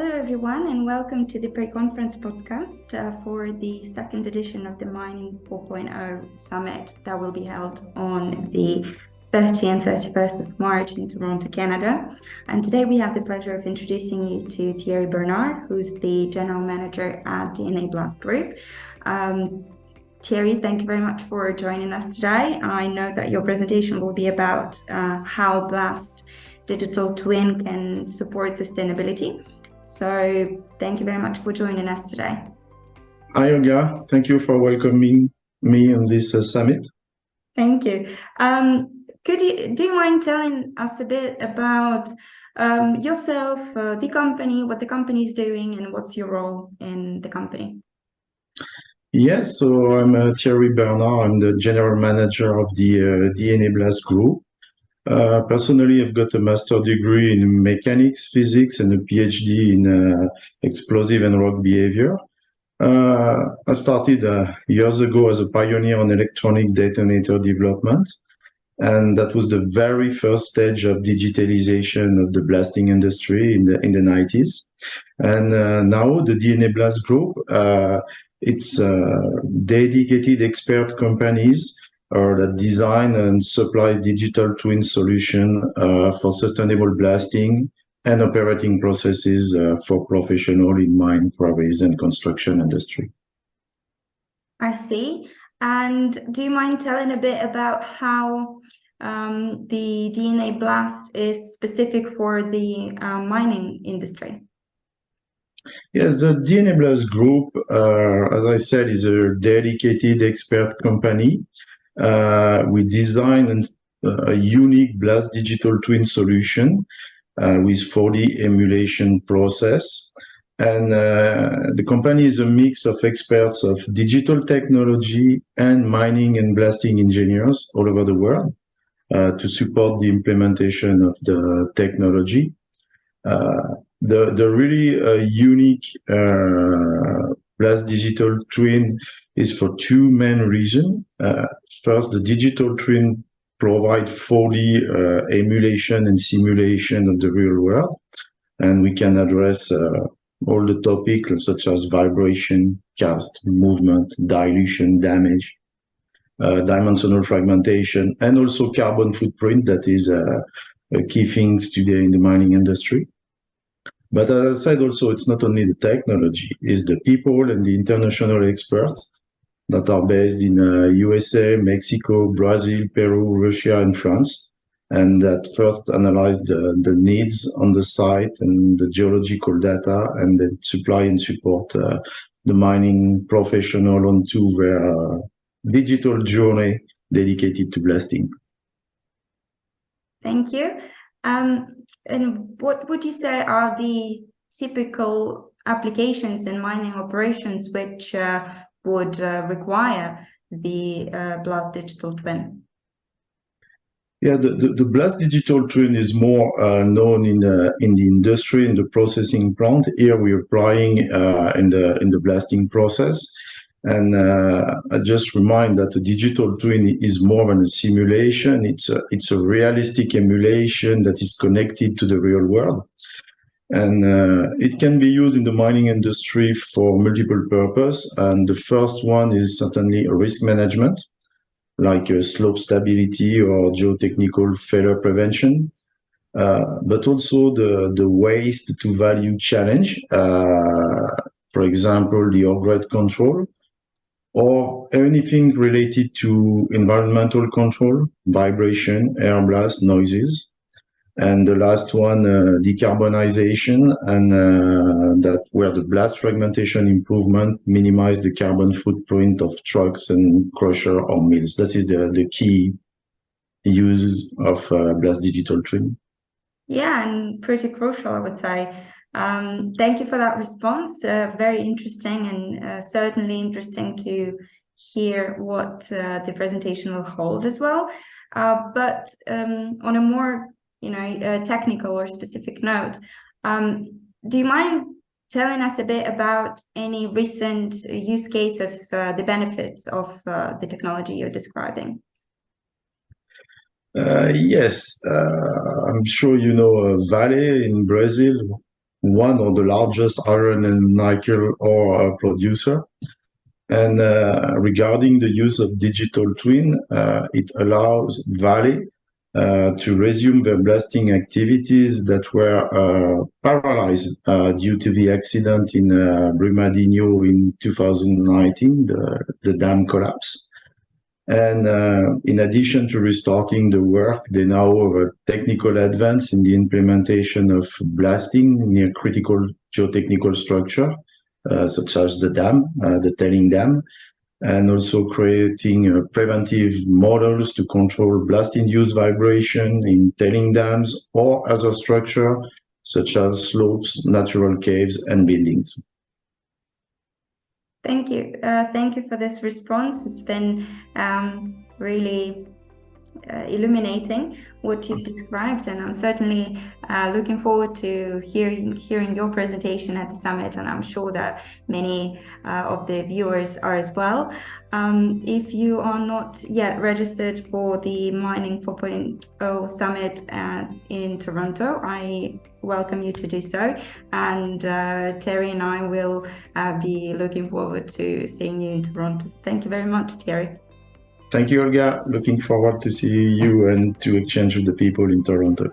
Hello, everyone, and welcome to the pre-conference podcast for the second edition of the Mining 4.0 Summit that will be held on the 30th and 31st of March in Toronto, Canada. And today we have the pleasure of introducing you to Thierry Bernard, who's the General Manager at DNA Blast Group. Thierry, thank you very much for joining us today. I know that your presentation will be about how Blast Digital Twin can support sustainability. So thank you very much for joining us today. Hi, Olga. Thank you for welcoming me on this summit. Thank you. Do you mind telling us a bit about yourself, the company, what the company is doing, and what's your role in the company? Yes, so I'm Thierry Bernard. I'm the General Manager of the DNA Blast Group. Personally, I've got a master's degree in mechanics, physics, and a PhD in explosive and rock behavior. I started years ago as a pioneer on electronic detonator development, and that was the very first stage of digitalization of the blasting industry in the 90s. And now the DNA Blast Group, it's dedicated expert companies that design and supply digital twin solution for sustainable blasting and operating processes for professionals in mine, quarries, and construction industry. I see. And do you mind telling a bit about how the DNA Blast is specific for the mining industry? Yes, the DNA Blast Group, as I said, is a dedicated expert company. We designed a unique blast digital twin solution with 4D emulation process. And the company is a mix of experts of digital technology and mining and blasting engineers all over the world to support the implementation of the technology. The really unique blast digital twin is for two main reasons. First, the digital twin provides 4D emulation and simulation of the real world, and we can address all the topics such as vibration, cast, movement, dilution, damage, dimensional fragmentation, and also carbon footprint. That is a key things today in the mining industry. But as I said, also, it's not only the technology, it's the people and the international experts that are based in USA, Mexico, Brazil, Peru, Russia, and France, and that first analyze the needs on the site and the geological data, and then supply and support the mining professional onto their digital journey dedicated to blasting. Thank you. And what would you say are the typical applications in mining operations which would require the Blast Digital Twin? Yeah, the Blast Digital Twin is more known in the industry, in the processing plant. Here we're applying in the blasting process. And I just remind that the digital twin is more than a simulation. It's a realistic emulation that is connected to the real world. And it can be used in the mining industry for multiple purposes. And the first one is certainly risk management, like slope stability or geotechnical failure prevention. But also the waste to value challenge, for example, the ore grade control, or anything related to environmental control, vibration, air blast, noises. And the last one, decarbonization, and that where the blast fragmentation improvement minimize the carbon footprint of trucks and crusher or mills. That is the key uses of Blast Digital Twin. Yeah, and pretty crucial, I would say. Thank you for that response. Very interesting, and certainly interesting to hear what the presentation will hold as well. But on a more technical or specific note, do you mind telling us a bit about any recent use case of the benefits of the technology you're describing? Yes, I'm sure you know Vale in Brazil. one of the largest iron and nickel ore producer. And regarding the use of digital twin, it allows Vale to resume their blasting activities that were paralyzed due to the accident in Brumadinho in 2019, the dam collapse. And in addition to restarting the work, they now have a technical advance in the implementation of blasting near critical geotechnical structure, such as the dam, the tailing dam, and also creating preventive models to control blast-induced vibration in tailing dams or other structure, such as slopes, natural caves, and buildings. Thank you. Thank you for this response. It's been really illuminating what you've described, and I'm certainly looking forward to hearing your presentation at the summit, and I'm sure that many of the viewers are as well. If you are not yet registered for the Mining 4.0 Summit in Toronto, I welcome you to do so, and Thierry and I will be looking forward to seeing you in Toronto. Thank you very much, Thierry. Thank you, Olga. Looking forward to see you and to exchange with the people in Toronto.